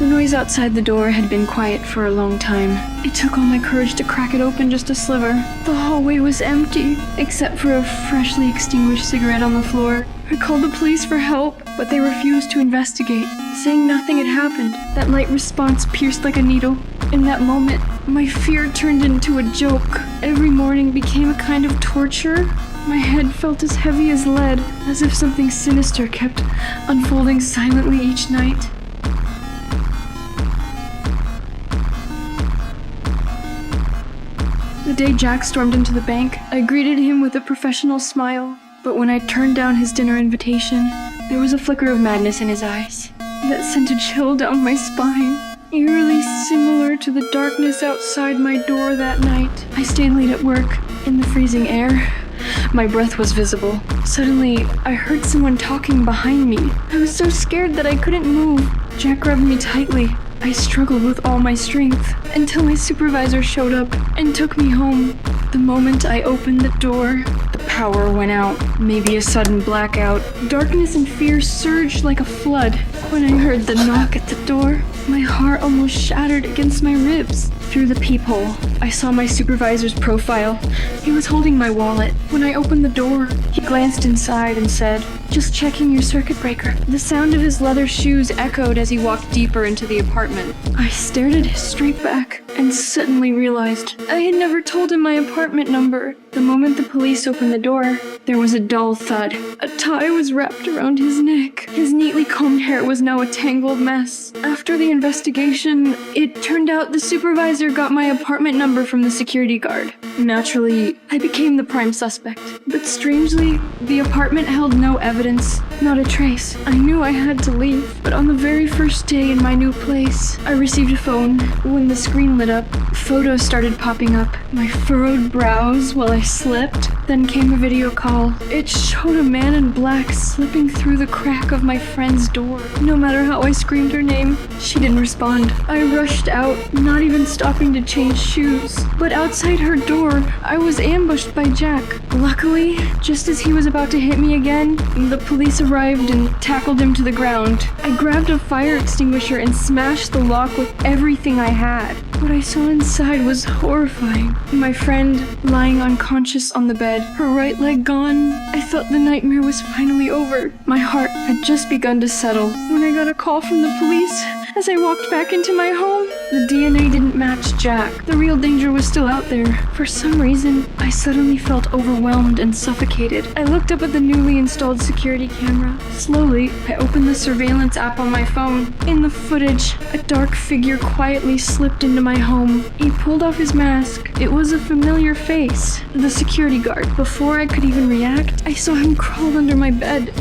The noise outside the door had been quiet for a long time. It took all my courage to crack it open just a sliver. The hallway was empty, except for a freshly extinguished cigarette on the floor. I called the police for help, but they refused to investigate, saying nothing had happened. That light response pierced like a needle. In that moment, my fear turned into a joke. Every morning became a kind of torture. My head felt as heavy as lead, as if something sinister kept unfolding silently each night. The day Jack stormed into the bank, I greeted him with a professional smile. But when I turned down his dinner invitation, there was a flicker of madness in his eyes that sent a chill down my spine, eerily similar to the darkness outside my door that night. I stayed late at work, in the freezing air. My breath was visible. Suddenly, I heard someone talking behind me. I was so scared that I couldn't move. Jack grabbed me tightly. I struggled with all my strength until my supervisor showed up and took me home. The moment I opened the door, the power went out. Maybe a sudden blackout. Darkness and fear surged like a flood. When I heard the knock at the door, my heart almost shattered against my ribs. Through the peephole, I saw my supervisor's profile. He was holding my wallet. When I opened the door, he glanced inside and said, "Just checking your circuit breaker." The sound of his leather shoes echoed as he walked deeper into the apartment. I stared at his straight back and suddenly realized I had never told him my apartment number. The moment the police opened the door, there was a dull thud. A tie was wrapped around his neck. His neatly combed hair was now a tangled mess. After the investigation, it turned out the supervisor got my apartment number from the security guard. Naturally, I became the prime suspect. But strangely, the apartment held no evidence, not a trace. I knew I had to leave, but on the very first day in my new place, I received a phone. When the screen lit up, photos started popping up. My furrowed brows while I slept. Then came a video call. It showed a man in black slipping through the crack of my friend's door. No matter how I screamed her name, she didn't respond. I rushed out, not even stopping to change shoes. But outside her door, I was ambushed by Jack. Luckily, just as he was about to hit me again, the police arrived and tackled him to the ground. I grabbed a fire extinguisher and smashed the lock with everything I had. What I saw inside was horrifying. My friend lying unconscious on the bed, her right leg gone. I thought the nightmare was finally over. My heart had just begun to settle when I got a call from the police. As I walked back into my home, the DNA didn't match Jack. The real danger was still out there. For some reason, I suddenly felt overwhelmed and suffocated. I looked up at the newly installed security camera. Slowly, I opened the surveillance app on my phone. In the footage, a dark figure quietly slipped into my home. He pulled off his mask. It was a familiar face, the security guard. Before I could even react, I saw him crawl under my bed.